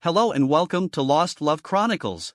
Hello and welcome to Lost Love Chronicles.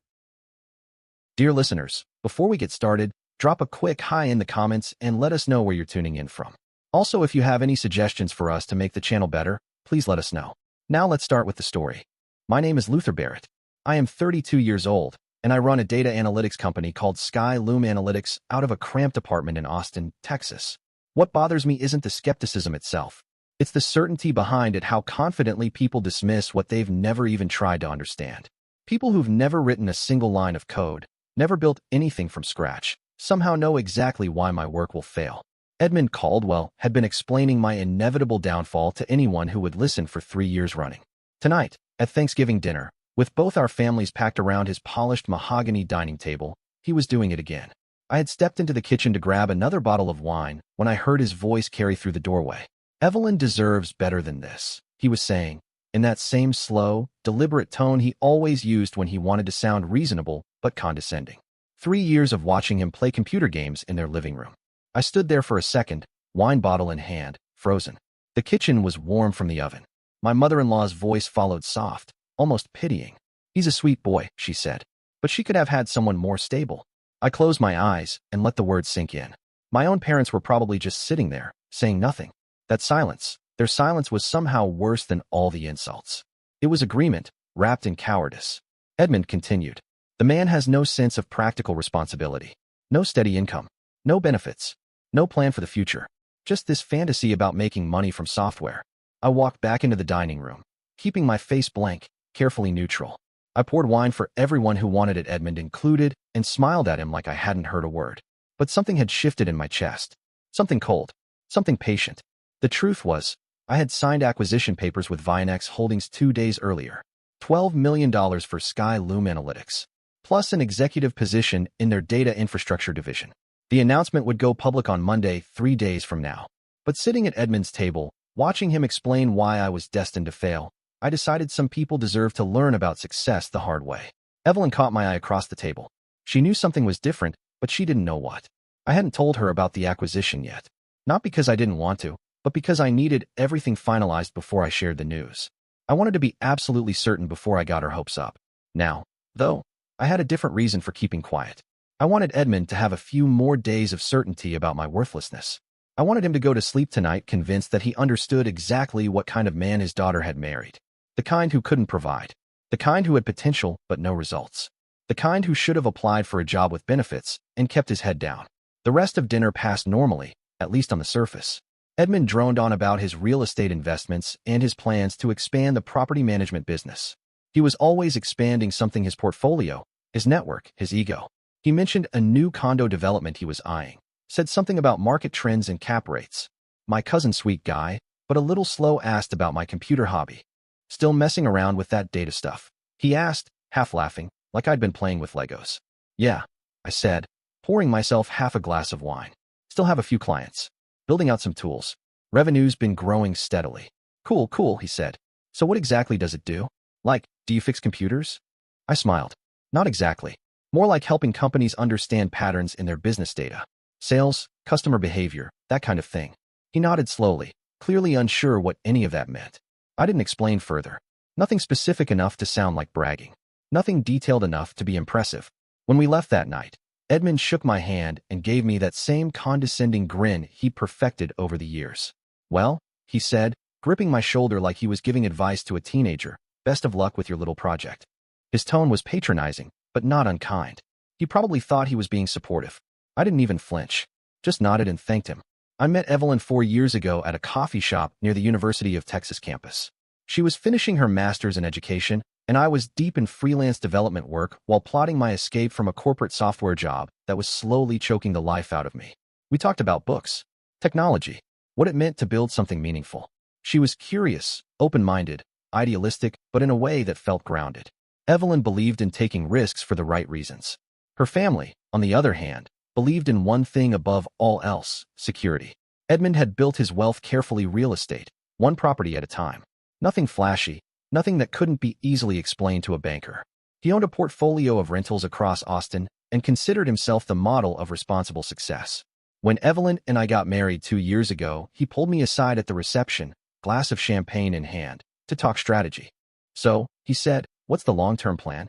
Dear listeners, before we get started, drop a quick hi in the comments and let us know where you're tuning in from. Also, if you have any suggestions for us to make the channel better, please let us know. Now let's start with the story. My name is Luther Barrett. I am 32 years old, and I run a data analytics company called Sky Loom Analytics out of a cramped apartment in Austin, Texas. What bothers me isn't the skepticism itself. It's the certainty behind it, how confidently people dismiss what they've never even tried to understand. People who've never written a single line of code, never built anything from scratch, somehow know exactly why my work will fail. Edmund Caldwell had been explaining my inevitable downfall to anyone who would listen for 3 years running. Tonight, at Thanksgiving dinner, with both our families packed around his polished mahogany dining table, he was doing it again. I had stepped into the kitchen to grab another bottle of wine when I heard his voice carry through the doorway. "Evelyn deserves better than this," he was saying, in that same slow, deliberate tone he always used when he wanted to sound reasonable but condescending. 3 years of watching him play computer games in their living room. I stood there for a second, wine bottle in hand, frozen. The kitchen was warm from the oven. My mother-in-law's voice followed, soft, almost pitying. "He's a sweet boy," she said, "but she could have had someone more stable." I closed my eyes and let the words sink in. My own parents were probably just sitting there, saying nothing. That silence, their silence, was somehow worse than all the insults. It was agreement, wrapped in cowardice. Edmund continued. "The man has no sense of practical responsibility. No steady income. No benefits. No plan for the future. Just this fantasy about making money from software." I walked back into the dining room, keeping my face blank, carefully neutral. I poured wine for everyone who wanted it, Edmund included, and smiled at him like I hadn't heard a word. But something had shifted in my chest. Something cold. Something patient. The truth was, I had signed acquisition papers with Vinex Holdings 2 days earlier. $12 million for Sky Loom Analytics, plus an executive position in their data infrastructure division. The announcement would go public on Monday, 3 days from now. But sitting at Edmund's table, watching him explain why I was destined to fail, I decided some people deserve to learn about success the hard way. Evelyn caught my eye across the table. She knew something was different, but she didn't know what. I hadn't told her about the acquisition yet. Not because I didn't want to, but because I needed everything finalized before I shared the news. I wanted to be absolutely certain before I got her hopes up. Now, though, I had a different reason for keeping quiet. I wanted Edmund to have a few more days of certainty about my worthlessness. I wanted him to go to sleep tonight convinced that he understood exactly what kind of man his daughter had married. The kind who couldn't provide. The kind who had potential but no results. The kind who should have applied for a job with benefits and kept his head down. The rest of dinner passed normally, at least on the surface. Edmund droned on about his real estate investments and his plans to expand the property management business. He was always expanding something: his portfolio, his network, his ego. He mentioned a new condo development he was eyeing, said something about market trends and cap rates. My cousin, sweet guy, but a little slow, asked about my computer hobby. Still messing around with that data stuff? He asked, half laughing, like I'd been playing with Legos. "Yeah," I said, pouring myself half a glass of wine. "Still have a few clients. Building out some tools. Revenue's been growing steadily." Cool, cool, he said. "So what exactly does it do? Like, do you fix computers?" I smiled. "Not exactly. More like helping companies understand patterns in their business data. Sales, customer behavior, that kind of thing." He nodded slowly, clearly unsure what any of that meant. I didn't explain further. Nothing specific enough to sound like bragging. Nothing detailed enough to be impressive. When we left that night, Edmund shook my hand and gave me that same condescending grin he perfected over the years. "Well," he said, gripping my shoulder like he was giving advice to a teenager, "best of luck with your little project." His tone was patronizing, but not unkind. He probably thought he was being supportive. I didn't even flinch. Just nodded and thanked him. I met Evelyn 4 years ago at a coffee shop near the University of Texas campus. She was finishing her master's in education, and I was deep in freelance development work while plotting my escape from a corporate software job that was slowly choking the life out of me. We talked about books, technology, what it meant to build something meaningful. She was curious, open-minded, idealistic, but in a way that felt grounded. Evelyn believed in taking risks for the right reasons. Her family, on the other hand, believed in one thing above all else: security. Edmund had built his wealth carefully: real estate, one property at a time. Nothing flashy, nothing that couldn't be easily explained to a banker. He owned a portfolio of rentals across Austin and considered himself the model of responsible success. When Evelyn and I got married 2 years ago, he pulled me aside at the reception, glass of champagne in hand, to talk strategy. "So," he said, What's the long-term plan?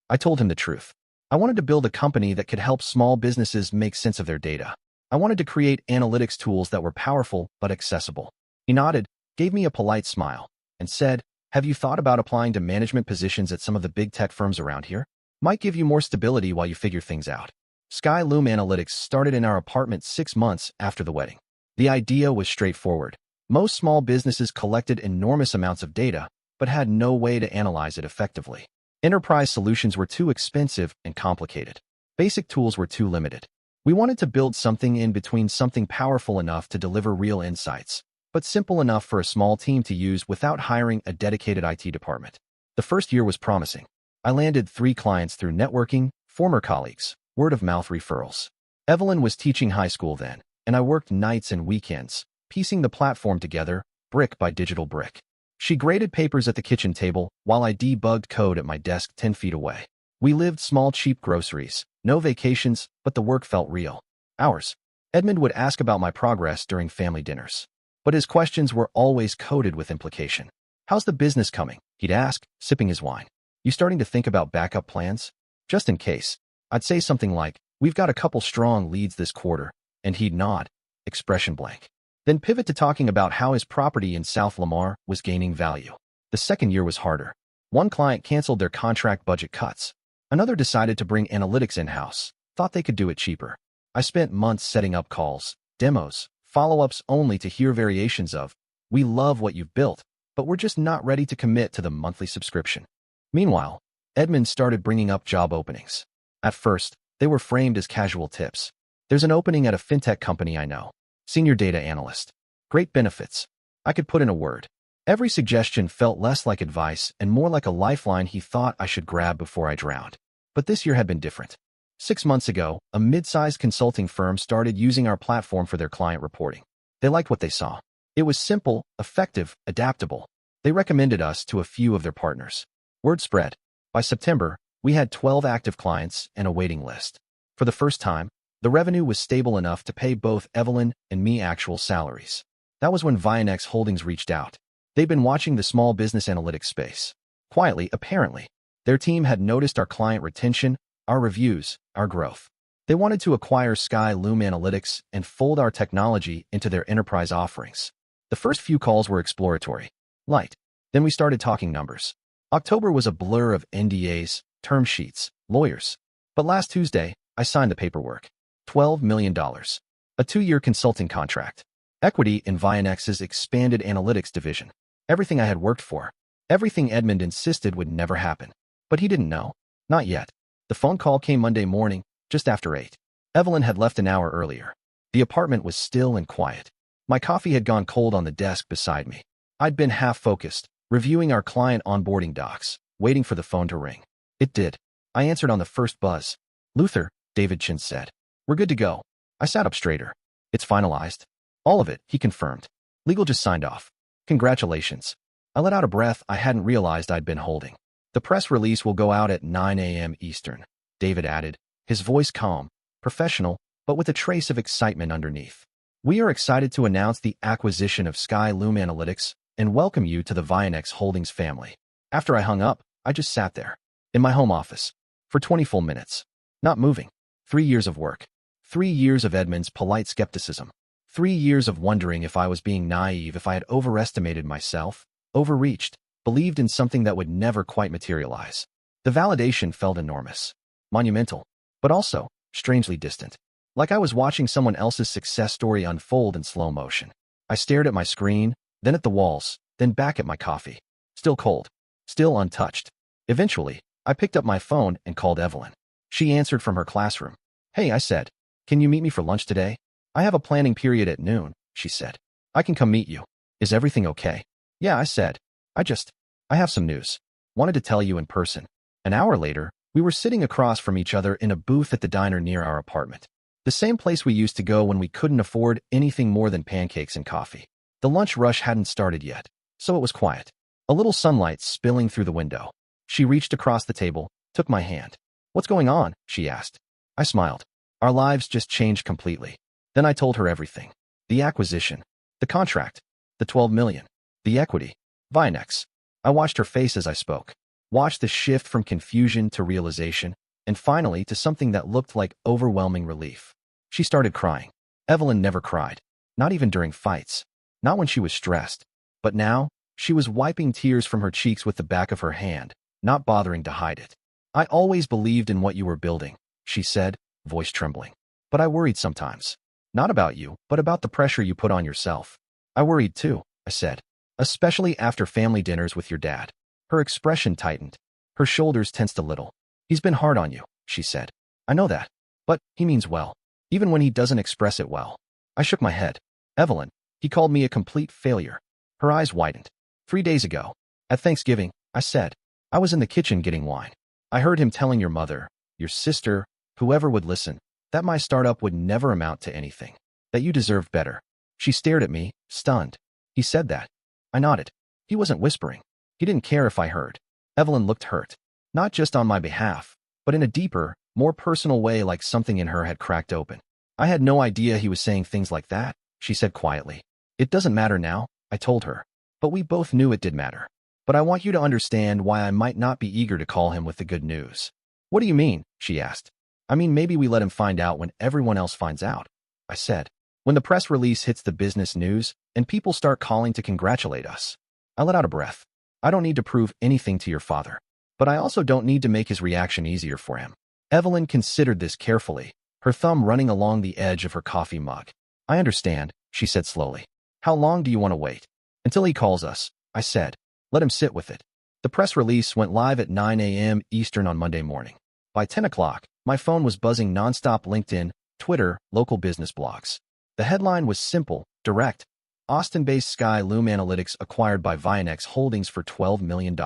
I told him the truth. I wanted to build a company that could help small businesses make sense of their data. I wanted to create analytics tools that were powerful but accessible. He nodded, gave me a polite smile, and said, "Have you thought about applying to management positions at some of the big tech firms around here? Might give you more stability while you figure things out." Sky Loom Analytics started in our apartment 6 months after the wedding. The idea was straightforward. Most small businesses collected enormous amounts of data, but had no way to analyze it effectively. Enterprise solutions were too expensive and complicated. Basic tools were too limited. We wanted to build something in between, something powerful enough to deliver real insights, but simple enough for a small team to use without hiring a dedicated IT department. The first year was promising. I landed 3 clients through networking, former colleagues, word-of-mouth referrals. Evelyn was teaching high school then, and I worked nights and weekends, piecing the platform together, brick by digital brick. She graded papers at the kitchen table while I debugged code at my desk 10 feet away. We lived small, cheap groceries, no vacations, but the work felt real. Hours. Edmund would ask about my progress during family dinners, but his questions were always coded with implication. "How's the business coming?" he'd ask, sipping his wine. "You starting to think about backup plans? Just in case." I'd say something like, "We've got a couple strong leads this quarter," and he'd nod, expression blank. Then pivot to talking about how his property in South Lamar was gaining value. The second year was harder. One client canceled their contract budget cuts. Another decided to bring analytics in-house, thought they could do it cheaper. I spent months setting up calls, demos, follow-ups only to hear variations of, "We love what you've built, but we're just not ready to commit to the monthly subscription." Meanwhile, Edmund started bringing up job openings. At first, they were framed as casual tips. "There's an opening at a fintech company I know. Senior data analyst. Great benefits." I could put in a word. Every suggestion felt less like advice and more like a lifeline he thought I should grab before I drowned. But this year had been different. 6 months ago, a mid-sized consulting firm started using our platform for their client reporting. They liked what they saw. It was simple, effective, adaptable. They recommended us to a few of their partners. Word spread. By September, we had 12 active clients and a waiting list. For the first time, the revenue was stable enough to pay both Evelyn and me actual salaries. That was when Vianex Holdings reached out. They'd been watching the small business analytics space. Quietly, apparently. Their team had noticed our client retention, our reviews, our growth. They wanted to acquire Sky Loom Analytics and fold our technology into their enterprise offerings. The first few calls were exploratory, light. Then we started talking numbers. October was a blur of NDAs, term sheets, lawyers. But last Tuesday, I signed the paperwork. $12 million. A 2-year consulting contract. Equity in Vianex's expanded analytics division. Everything I had worked for. Everything Edmund insisted would never happen. But he didn't know. Not yet. The phone call came Monday morning, just after 8. Evelyn had left an hour earlier. The apartment was still and quiet. My coffee had gone cold on the desk beside me. I'd been half-focused, reviewing our client onboarding docs, waiting for the phone to ring. It did. I answered on the first buzz. "Luther," David Chin said. "We're good to go." I sat up straighter. "It's finalized." "All of it," he confirmed. "Legal just signed off." "Congratulations." I let out a breath I hadn't realized I'd been holding. "The press release will go out at 9 a.m. Eastern," David added, his voice calm, professional, but with a trace of excitement underneath. "We are excited to announce the acquisition of Sky Loom Analytics and welcome you to the Vianex Holdings family." After I hung up, I just sat there, in my home office, for 20 full minutes, not moving. 3 years of work. 3 years of Edmund's polite skepticism. 3 years of wondering if I was being naive, if I had overestimated myself, overreached, believed in something that would never quite materialize. The validation felt enormous, monumental, but also strangely distant. Like I was watching someone else's success story unfold in slow motion. I stared at my screen, then at the walls, then back at my coffee. Still cold. Still untouched. Eventually, I picked up my phone and called Evelyn. She answered from her classroom. "Hey," I said. "Can you meet me for lunch today?" "I have a planning period at noon," she said. "I can come meet you. Is everything okay?" "Yeah," I said. I have some news. Wanted to tell you in person." An hour later, we were sitting across from each other in a booth at the diner near our apartment. The same place we used to go when we couldn't afford anything more than pancakes and coffee. The lunch rush hadn't started yet, so it was quiet. A little sunlight spilling through the window. She reached across the table, took my hand. "What's going on?" she asked. I smiled. Our lives just changed completely. Then I told her everything. The acquisition. The contract. The $12 million. The equity. Vianex. I watched her face as I spoke. watched the shift from confusion to realization, and finally to something that looked like overwhelming relief. She started crying. Evelyn never cried, not even during fights, not when she was stressed. But now, she was wiping tears from her cheeks with the back of her hand, not bothering to hide it. "I always believed in what you were building," she said, voice trembling. "But I worried sometimes. Not about you, but about the pressure you put on yourself." "I worried too," I said, "especially after family dinners with your dad." Her expression tightened. Her shoulders tensed a little. "He's been hard on you," she said. "I know that. But he means well, even when he doesn't express it well." I shook my head. "Evelyn, he called me a complete failure." Her eyes widened. 3 days ago, at Thanksgiving, I said, I was in the kitchen getting wine. I heard him telling your mother, your sister, whoever would listen, that my startup would never amount to anything, that you deserved better." She stared at me, stunned. "He said that?" I nodded. He wasn't whispering. He didn't care if I heard. Evelyn looked hurt. Not just on my behalf, but in a deeper, more personal way, like something in her had cracked open. "I had no idea he was saying things like that," she said quietly. "It doesn't matter now," I told her. "But we both knew it did matter. But I want you to understand why I might not be eager to call him with the good news." "What do you mean?" she asked. "I mean, maybe we let him find out when everyone else finds out," I said. "When the press release hits the business news and people start calling to congratulate us." I let out a breath. "I don't need to prove anything to your father. But I also don't need to make his reaction easier for him." Evelyn considered this carefully, her thumb running along the edge of her coffee mug. "I understand," she said slowly. "How long do you want to wait?" "Until he calls us," I said. "Let him sit with it." The press release went live at 9 a.m. Eastern on Monday morning. By 10 o'clock, my phone was buzzing nonstop: LinkedIn, Twitter, local business blogs. The headline was simple, direct. Austin-based Sky Loom Analytics acquired by Vianex Holdings for $12 million.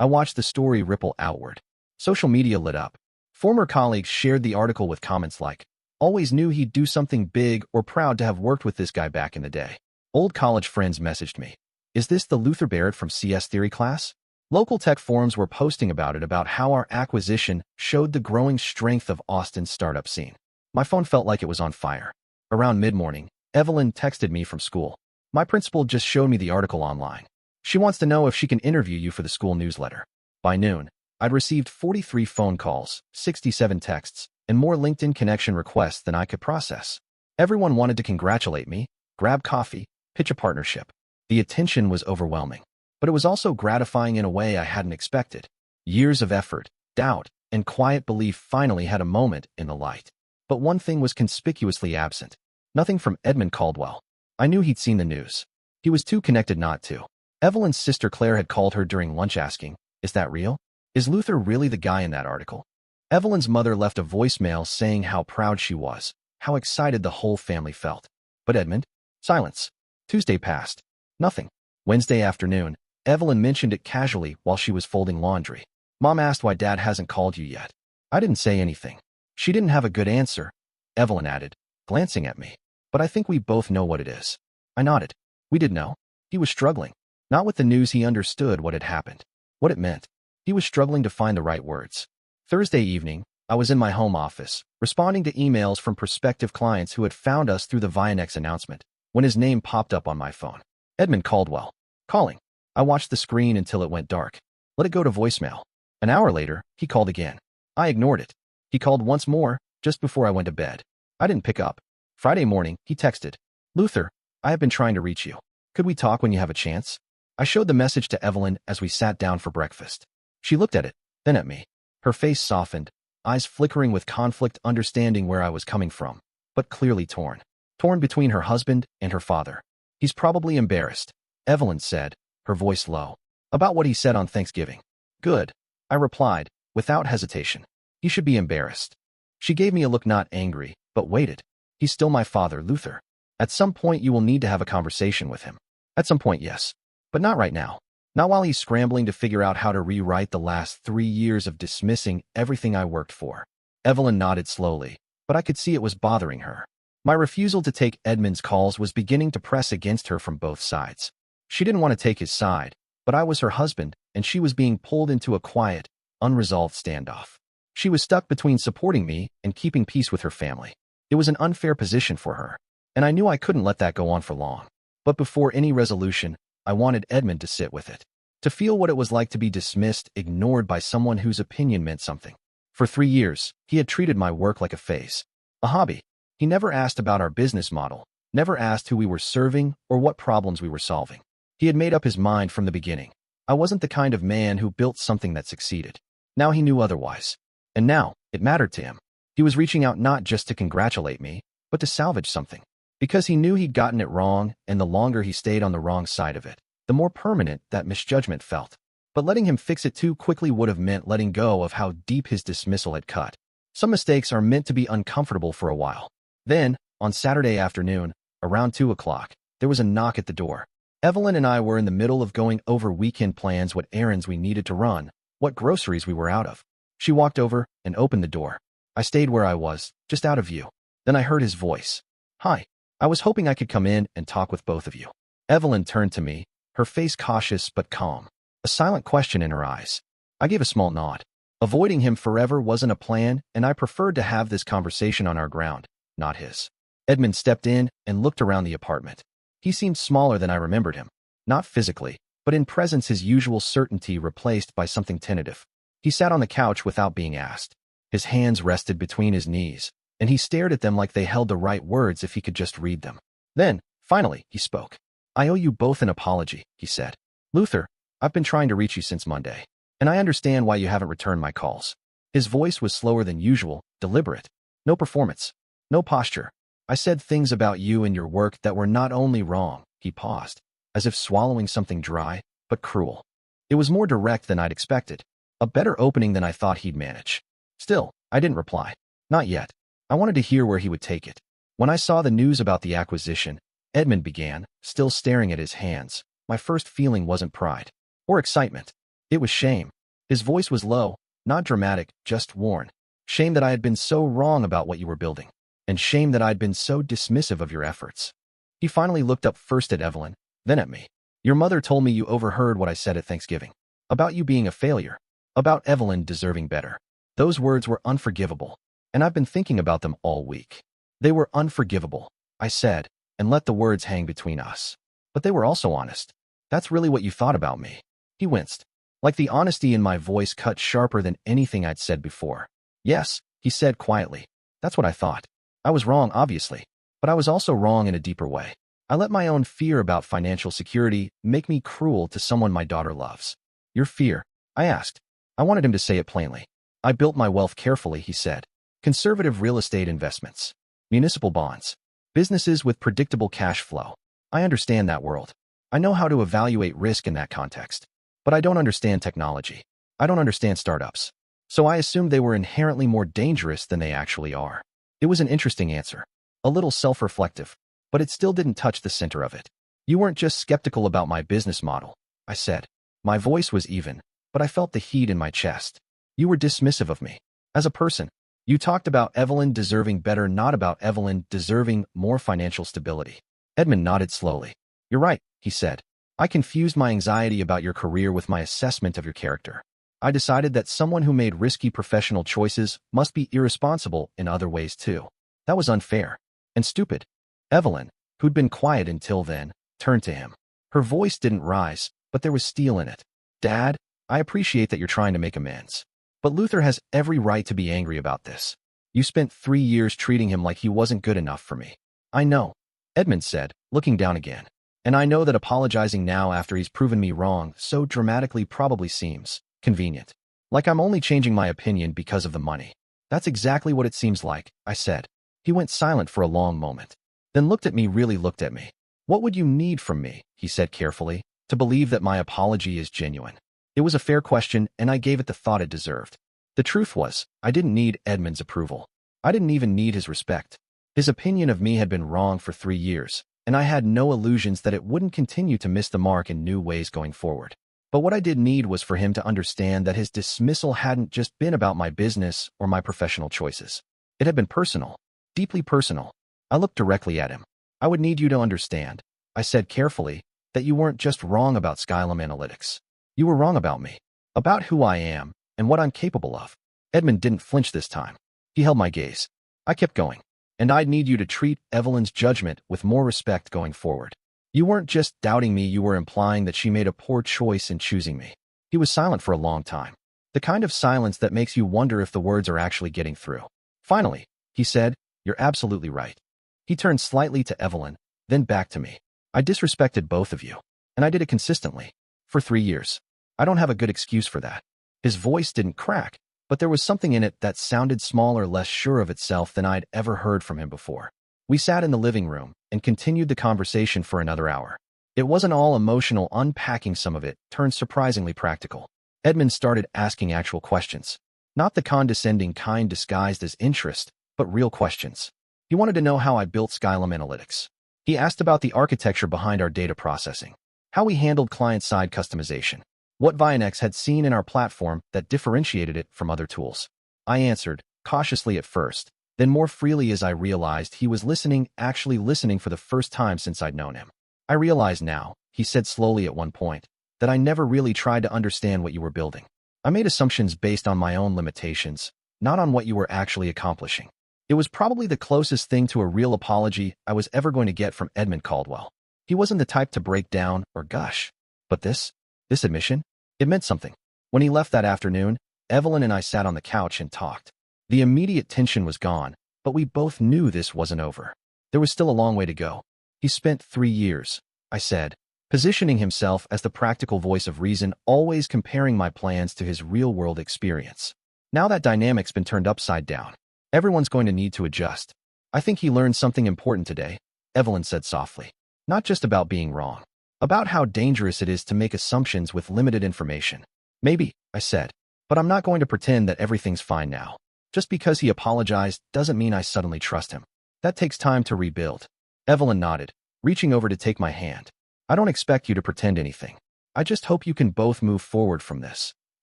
I watched the story ripple outward. Social media lit up. Former colleagues shared the article with comments like, "Always knew he'd do something big," or "Proud to have worked with this guy back in the day." Old college friends messaged me, "Is this the Luther Barrett from CS Theory class?" Local tech forums were posting about it, about how our acquisition showed the growing strength of Austin's startup scene. My phone felt like it was on fire. Around mid-morning, Evelyn texted me from school. "My principal just showed me the article online. She wants to know if she can interview you for the school newsletter." By noon, I'd received 43 phone calls, 67 texts, and more LinkedIn connection requests than I could process. Everyone wanted to congratulate me, grab coffee, pitch a partnership. The attention was overwhelming, but it was also gratifying in a way I hadn't expected. Years of effort, doubt, and quiet belief finally had a moment in the light. But one thing was conspicuously absent. Nothing from Edmund Caldwell. I knew he'd seen the news. He was too connected not to. Evelyn's sister Claire had called her during lunch asking, "Is that real? Is Luther really the guy in that article?" Evelyn's mother left a voicemail saying how proud she was, how excited the whole family felt. But Edmund? Silence. Tuesday passed. Nothing. Wednesday afternoon, Evelyn mentioned it casually while she was folding laundry. "Mom asked why Dad hasn't called you yet." I didn't say anything. "She didn't have a good answer," Evelyn added, glancing at me. "But I think we both know what it is." I nodded. We did know. He was struggling. Not with the news. He understood what had happened, what it meant. He was struggling to find the right words. Thursday evening, I was in my home office, responding to emails from prospective clients who had found us through the Vianex announcement, when his name popped up on my phone. Edmund Caldwell. Calling. I watched the screen until it went dark. Let it go to voicemail. An hour later, he called again. I ignored it. He called once more, just before I went to bed. I didn't pick up. Friday morning, he texted, "Luther, I have been trying to reach you. Could we talk when you have a chance?" I showed the message to Evelyn as we sat down for breakfast. She looked at it, then at me. Her face softened, eyes flickering with conflict, understanding where I was coming from, but clearly torn. Torn between her husband and her father. "He's probably embarrassed," Evelyn said, her voice low. "About what he said on Thanksgiving." "Good," I replied, without hesitation. "He should be embarrassed." She gave me a look, not angry, but waited. "He's still my father, Luther. At some point you will need to have a conversation with him." "At some point, yes. But not right now. Not while he's scrambling to figure out how to rewrite the last 3 years of dismissing everything I worked for." Evelyn nodded slowly, but I could see it was bothering her. My refusal to take Edmund's calls was beginning to press against her from both sides. She didn't want to take his side, but I was her husband, and she was being pulled into a quiet, unresolved standoff. She was stuck between supporting me and keeping peace with her family. It was an unfair position for her, and I knew I couldn't let that go on for long. But before any resolution, I wanted Edmund to sit with it. To feel what it was like to be dismissed, ignored by someone whose opinion meant something. For 3 years, he had treated my work like a phase, a hobby. He never asked about our business model, never asked who we were serving or what problems we were solving. He had made up his mind from the beginning. I wasn't the kind of man who built something that succeeded. Now he knew otherwise. And now, it mattered to him. He was reaching out not just to congratulate me, but to salvage something. Because he knew he'd gotten it wrong, and the longer he stayed on the wrong side of it, the more permanent that misjudgment felt. But letting him fix it too quickly would have meant letting go of how deep his dismissal had cut. Some mistakes are meant to be uncomfortable for a while. Then, on Saturday afternoon, around 2 o'clock, there was a knock at the door. Evelyn and I were in the middle of going over weekend plans, what errands we needed to run, what groceries we were out of. She walked over and opened the door. I stayed where I was, just out of view. Then I heard his voice. "Hi. I was hoping I could come in and talk with both of you." Evelyn turned to me, her face cautious but calm, a silent question in her eyes. I gave a small nod. Avoiding him forever wasn't a plan, and I preferred to have this conversation on our ground, not his. Edmund stepped in and looked around the apartment. He seemed smaller than I remembered him. Not physically, but in presence his usual certainty replaced by something tentative. He sat on the couch without being asked. His hands rested between his knees, and he stared at them like they held the right words if he could just read them. Then, finally, he spoke. "I owe you both an apology," he said. "Luther, I've been trying to reach you since Monday, and I understand why you haven't returned my calls." His voice was slower than usual, deliberate. No performance, no posture. "I said things about you and your work that were not only wrong," he paused, as if swallowing something dry, but cruel. It was more direct than I'd expected, a better opening than I thought he'd manage. Still, I didn't reply. Not yet. I wanted to hear where he would take it. When I saw the news about the acquisition, Edmund began, still staring at his hands. My first feeling wasn't pride or excitement. It was shame. His voice was low, not dramatic, just worn. Shame that I had been so wrong about what you were building, and shame that I'd been so dismissive of your efforts. He finally looked up first at Evelyn, then at me. "Your mother told me you overheard what I said at Thanksgiving. About you being a failure. About Evelyn deserving better." Those words were unforgivable, and I've been thinking about them all week. They were unforgivable, I said, and let the words hang between us. But they were also honest. "That's really what you thought about me." He winced, like the honesty in my voice cut sharper than anything I'd said before. "Yes," he said quietly. "That's what I thought. I was wrong, obviously, but I was also wrong in a deeper way. I let my own fear about financial security make me cruel to someone my daughter loves." "Your fear?" I asked. I wanted him to say it plainly. "I built my wealth carefully," he said. "Conservative real estate investments, municipal bonds, businesses with predictable cash flow. I understand that world. I know how to evaluate risk in that context. But I don't understand technology. I don't understand startups. So I assumed they were inherently more dangerous than they actually are." It was an interesting answer, a little self-reflective, but it still didn't touch the center of it. "You weren't just skeptical about my business model," I said. My voice was even, but I felt the heat in my chest. "You were dismissive of me. As a person. You talked about Evelyn deserving better, not about Evelyn deserving more financial stability." Edmund nodded slowly. "You're right," he said. "I confused my anxiety about your career with my assessment of your character. I decided that someone who made risky professional choices must be irresponsible in other ways too. That was unfair. And stupid." Evelyn, who'd been quiet until then, turned to him. Her voice didn't rise, but there was steel in it. "Dad, I appreciate that you're trying to make amends. But Luther has every right to be angry about this. You spent 3 years treating him like he wasn't good enough for me." "I know," Edmund said, looking down again. "And I know that apologizing now after he's proven me wrong so dramatically probably seems convenient. Like I'm only changing my opinion because of the money." "That's exactly what it seems like," I said. He went silent for a long moment, then really looked at me. "What would you need from me," he said carefully, "to believe that my apology is genuine?" It was a fair question, and I gave it the thought it deserved. The truth was, I didn't need Edmund's approval. I didn't even need his respect. His opinion of me had been wrong for 3 years, and I had no illusions that it wouldn't continue to miss the mark in new ways going forward. But what I did need was for him to understand that his dismissal hadn't just been about my business or my professional choices. It had been personal, deeply personal. I looked directly at him. "I would need you to understand," I said carefully, "that you weren't just wrong about Skylum Analytics. You were wrong about me, about who I am, and what I'm capable of." Edmund didn't flinch this time. He held my gaze. I kept going. "And I'd need you to treat Evelyn's judgment with more respect going forward. You weren't just doubting me, you were implying that she made a poor choice in choosing me. He was silent for a long time. The kind of silence that makes you wonder if the words are actually getting through. Finally, he said, "You're absolutely right." He turned slightly to Evelyn, then back to me. "I disrespected both of you. And I did it consistently. For 3 years. I don't have a good excuse for that." His voice didn't crack, but there was something in it that sounded smaller, less sure of itself than I'd ever heard from him before. We sat in the living room and continued the conversation for another hour. It wasn't all emotional. Unpacking some of it turned surprisingly practical. Edmund started asking actual questions. Not the condescending kind disguised as interest, but real questions. He wanted to know how I built Skylum Analytics. He asked about the architecture behind our data processing, how we handled client-side customization, what Vinex had seen in our platform that differentiated it from other tools. I answered, cautiously at first, then more freely as I realized he was listening, actually listening for the first time since I'd known him. "I realize now," he said slowly at one point, "that I never really tried to understand what you were building. I made assumptions based on my own limitations, not on what you were actually accomplishing." It was probably the closest thing to a real apology I was ever going to get from Edmund Caldwell. He wasn't the type to break down or gush. But this admission, it meant something. When he left that afternoon, Evelyn and I sat on the couch and talked. The immediate tension was gone, but we both knew this wasn't over. There was still a long way to go. "He spent 3 years," I said, positioning himself as the practical voice of reason, always comparing my plans to his real-world experience. "Now that dynamic's been turned upside down. Everyone's going to need to adjust. I think he learned something important today," Evelyn said softly. "Not just about being wrong. About how dangerous it is to make assumptions with limited information." "Maybe," I said, "but I'm not going to pretend that everything's fine now. Just because he apologized doesn't mean I suddenly trust him. That takes time to rebuild." Evelyn nodded, reaching over to take my hand. "I don't expect you to pretend anything. I just hope you can both move forward from this,"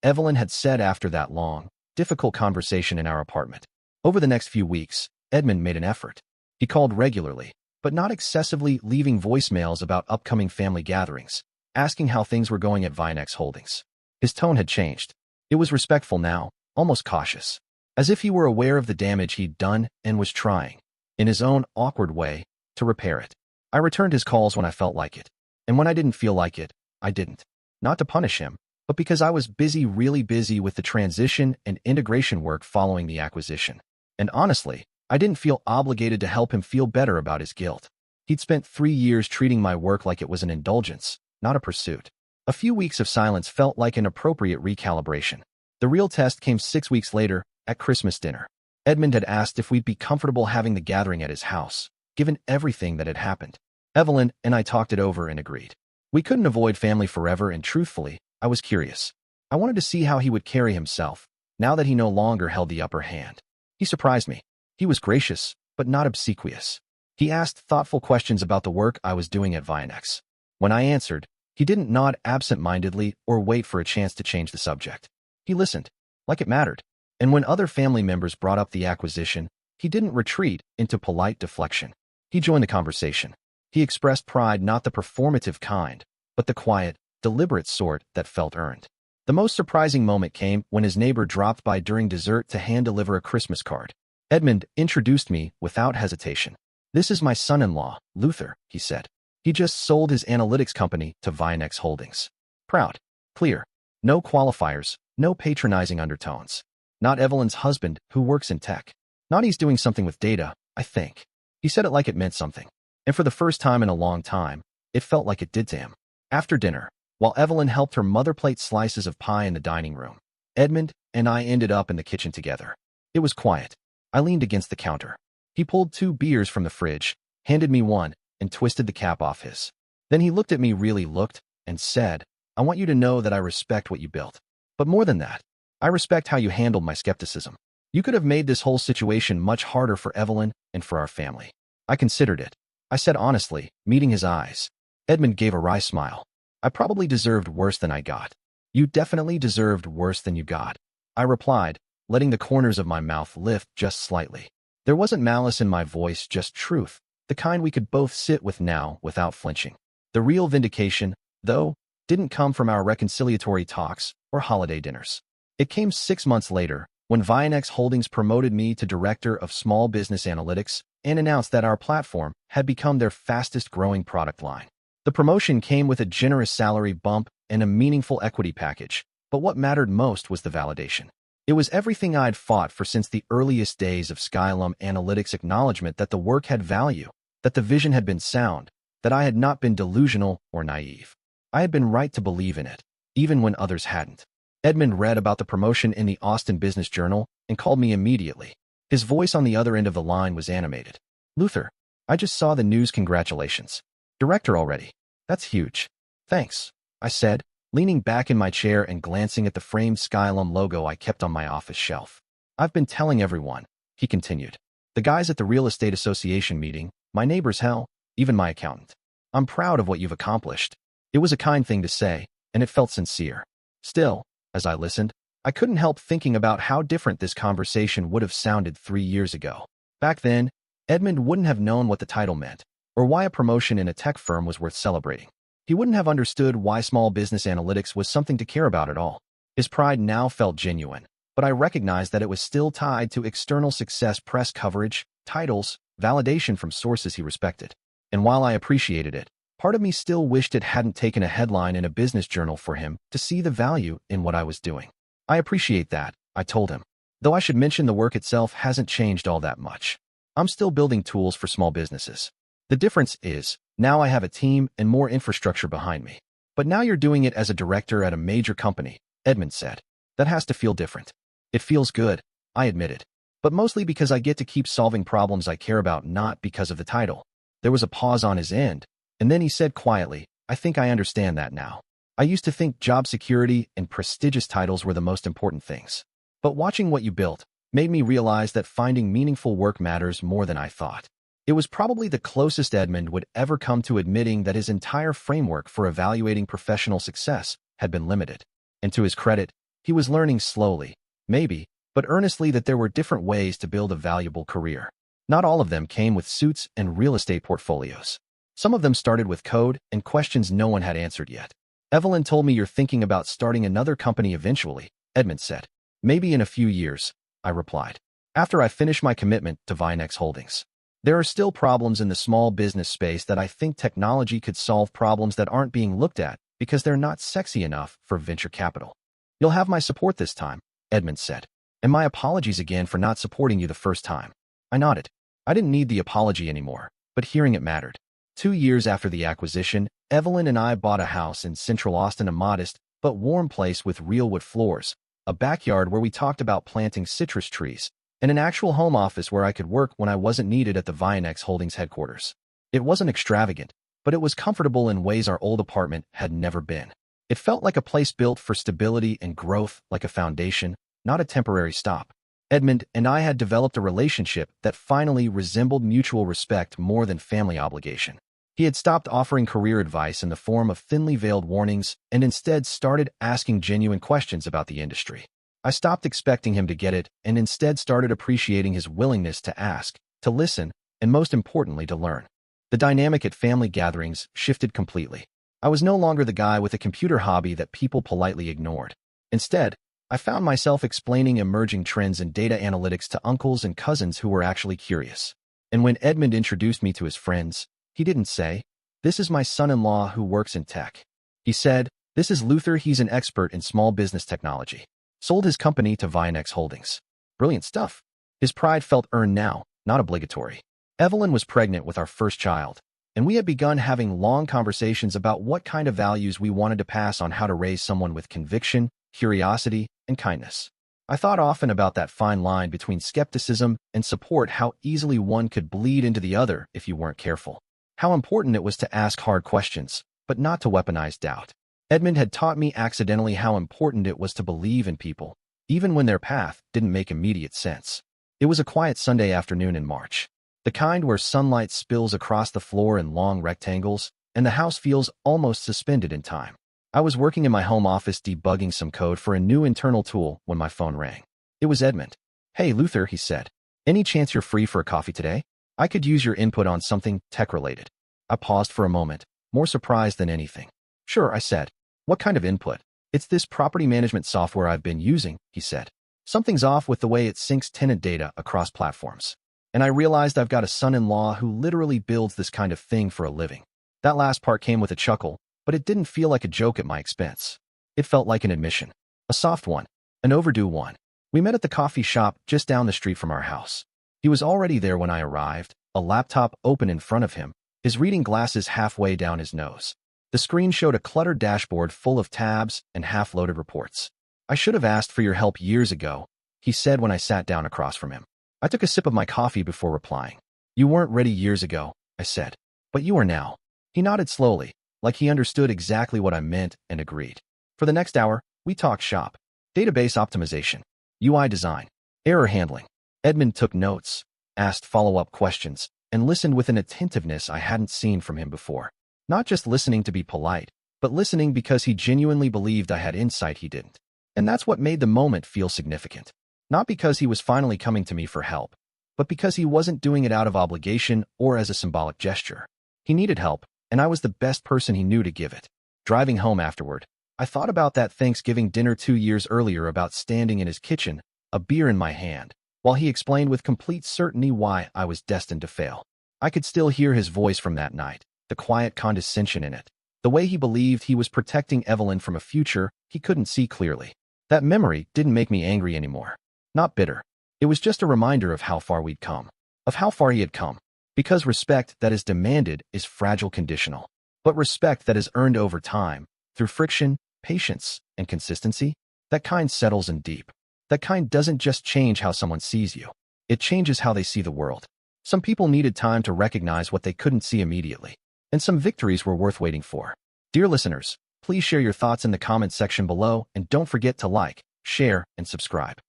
Evelyn had said after that long, difficult conversation in our apartment. Over the next few weeks, Edmund made an effort. He called regularly, but not excessively, leaving voicemails about upcoming family gatherings, asking how things were going at Vinex Holdings. His tone had changed. It was respectful now, almost cautious, as if he were aware of the damage he'd done and was trying, in his own awkward way, to repair it. I returned his calls when I felt like it, and when I didn't feel like it, I didn't. Not to punish him, but because I was busy, really busy with the transition and integration work following the acquisition. And honestly, I didn't feel obligated to help him feel better about his guilt. He'd spent 3 years treating my work like it was an indulgence, not a pursuit. A few weeks of silence felt like an appropriate recalibration. The real test came 6 weeks later, at Christmas dinner. Edmund had asked if we'd be comfortable having the gathering at his house, given everything that had happened. Evelyn and I talked it over and agreed. We couldn't avoid family forever, and truthfully, I was curious. I wanted to see how he would carry himself, now that he no longer held the upper hand. He surprised me. He was gracious, but not obsequious. He asked thoughtful questions about the work I was doing at Vinex. When I answered, he didn't nod absent-mindedly or wait for a chance to change the subject. He listened, like it mattered. And when other family members brought up the acquisition, he didn't retreat into polite deflection. He joined the conversation. He expressed pride, not the performative kind, but the quiet, deliberate sort that felt earned. The most surprising moment came when his neighbor dropped by during dessert to hand-deliver a Christmas card. Edmund introduced me without hesitation. "This is my son-in-law, Luther," he said. "He just sold his analytics company to Vinex Holdings." Proud, clear, no qualifiers, no patronizing undertones. Not Evelyn's husband, who works in tech. Not he's doing something with data, I think. He said it like it meant something. And for the first time in a long time, it felt like it did to him. After dinner, while Evelyn helped her mother plate slices of pie in the dining room, Edmund and I ended up in the kitchen together. It was quiet. I leaned against the counter. He pulled 2 beers from the fridge, handed me one, and twisted the cap off his. Then he looked at me, really looked, and said, "I want you to know that I respect what you built. But more than that, I respect how you handled my skepticism. You could have made this whole situation much harder for Evelyn and for our family." I considered it. I said honestly, meeting his eyes. Edmund gave a wry smile. "I probably deserved worse than I got." "You definitely deserved worse than you got," I replied, letting the corners of my mouth lift just slightly. There wasn't malice in my voice, just truth, the kind we could both sit with now without flinching. The real vindication, though, didn't come from our reconciliatory talks or holiday dinners. It came 6 months later, when Vinex Holdings promoted me to Director of Small Business Analytics and announced that our platform had become their fastest-growing product line. The promotion came with a generous salary bump and a meaningful equity package, but what mattered most was the validation. It was everything I'd fought for since the earliest days of Skylum Analytics' acknowledgement that the work had value, that the vision had been sound, that I had not been delusional or naive. I had been right to believe in it, even when others hadn't. Edmund read about the promotion in the Austin Business Journal and called me immediately. His voice on the other end of the line was animated. "Luther, I just saw the news. Congratulations. Director already. That's huge." "Thanks," I said, leaning back in my chair and glancing at the framed Skylum logo I kept on my office shelf. "I've been telling everyone," he continued. "The guys at the Real Estate Association meeting, my neighbors, hell, even my accountant. I'm proud of what you've accomplished." It was a kind thing to say, and it felt sincere. Still, as I listened, I couldn't help thinking about how different this conversation would have sounded 3 years ago. Back then, Edmund wouldn't have known what the title meant, or why a promotion in a tech firm was worth celebrating. He wouldn't have understood why small business analytics was something to care about at all. His pride now felt genuine, but I recognized that it was still tied to external success, press coverage, titles, validation from sources he respected. And while I appreciated it, part of me still wished it hadn't taken a headline in a business journal for him to see the value in what I was doing. "I appreciate that," I told him. "Though I should mention the work itself hasn't changed all that much. I'm still building tools for small businesses. The difference is, now I have a team and more infrastructure behind me." "But now you're doing it as a director at a major company," Edmund said. "That has to feel different." "It feels good," I admitted, "but mostly because I get to keep solving problems I care about, not because of the title." There was a pause on his end, and then he said quietly, "I think I understand that now. I used to think job security and prestigious titles were the most important things. But watching what you built made me realize that finding meaningful work matters more than I thought." It was probably the closest Edmund would ever come to admitting that his entire framework for evaluating professional success had been limited. And to his credit, he was learning slowly, maybe, but earnestly, that there were different ways to build a valuable career. Not all of them came with suits and real estate portfolios. Some of them started with code and questions no one had answered yet. "Evelyn told me you're thinking about starting another company eventually," Edmund said. "Maybe in a few years," I replied, "after I finish my commitment to Vinex Holdings. There are still problems in the small business space that I think technology could solve, problems that aren't being looked at because they're not sexy enough for venture capital." "You'll have my support this time," Edmund said. "And my apologies again for not supporting you the first time." I nodded. I didn't need the apology anymore, but hearing it mattered. 2 years after the acquisition, Evelyn and I bought a house in central Austin, a modest but warm place with real wood floors, a backyard where we talked about planting citrus trees, and an actual home office where I could work when I wasn't needed at the Vinex Holdings headquarters. It wasn't extravagant, but it was comfortable in ways our old apartment had never been. It felt like a place built for stability and growth, like a foundation, not a temporary stop. Edmund and I had developed a relationship that finally resembled mutual respect more than family obligation. He had stopped offering career advice in the form of thinly veiled warnings and instead started asking genuine questions about the industry. I stopped expecting him to get it and instead started appreciating his willingness to ask, to listen, and most importantly, to learn. The dynamic at family gatherings shifted completely. I was no longer the guy with a computer hobby that people politely ignored. Instead, I found myself explaining emerging trends in data analytics to uncles and cousins who were actually curious. And when Edmund introduced me to his friends, he didn't say, "This is my son-in-law who works in tech." He said, "This is Luther, he's an expert in small business technology. Sold his company to Vinex Holdings." Brilliant stuff. His pride felt earned now, not obligatory. Evelyn was pregnant with our first child, and we had begun having long conversations about what kind of values we wanted to pass on, how to raise someone with conviction, curiosity, and kindness. I thought often about that fine line between skepticism and support, how easily one could bleed into the other if you weren't careful. How important it was to ask hard questions, but not to weaponize doubt. Edmund had taught me accidentally how important it was to believe in people, even when their path didn't make immediate sense. It was a quiet Sunday afternoon in March, the kind where sunlight spills across the floor in long rectangles, and the house feels almost suspended in time. I was working in my home office debugging some code for a new internal tool when my phone rang. It was Edmund. "Hey, Luther," he said. "Any chance you're free for a coffee today? I could use your input on something tech-related." I paused for a moment, more surprised than anything. "Sure," I said. "What kind of input?" "It's this property management software I've been using," he said. "Something's off with the way it syncs tenant data across platforms. And I realized I've got a son-in-law who literally builds this kind of thing for a living." That last part came with a chuckle, but it didn't feel like a joke at my expense. It felt like an admission. A soft one. An overdue one. We met at the coffee shop just down the street from our house. He was already there when I arrived, a laptop open in front of him, his reading glasses halfway down his nose. The screen showed a cluttered dashboard full of tabs and half-loaded reports. "I should have asked for your help years ago," he said when I sat down across from him. I took a sip of my coffee before replying. "You weren't ready years ago," I said. "But you are now." He nodded slowly, like he understood exactly what I meant, and agreed. For the next hour, we talked shop. Database optimization. UI design. Error handling. Edmund took notes, asked follow-up questions, and listened with an attentiveness I hadn't seen from him before. Not just listening to be polite, but listening because he genuinely believed I had insight he didn't. And that's what made the moment feel significant. Not because he was finally coming to me for help, but because he wasn't doing it out of obligation or as a symbolic gesture. He needed help, and I was the best person he knew to give it. Driving home afterward, I thought about that Thanksgiving dinner 2 years earlier, about standing in his kitchen, a beer in my hand, while he explained with complete certainty why I was destined to fail. I could still hear his voice from that night, the quiet condescension in it, the way he believed he was protecting Evelyn from a future he couldn't see clearly. That memory didn't make me angry anymore. Not bitter. It was just a reminder of how far we'd come, of how far he had come. Because respect that is demanded is fragile, conditional. But respect that is earned over time, through friction, patience, and consistency, that kind settles in deep. That kind doesn't just change how someone sees you. It changes how they see the world. Some people needed time to recognize what they couldn't see immediately. And some victories were worth waiting for. Dear listeners, please share your thoughts in the comments section below, and don't forget to like, share, and subscribe.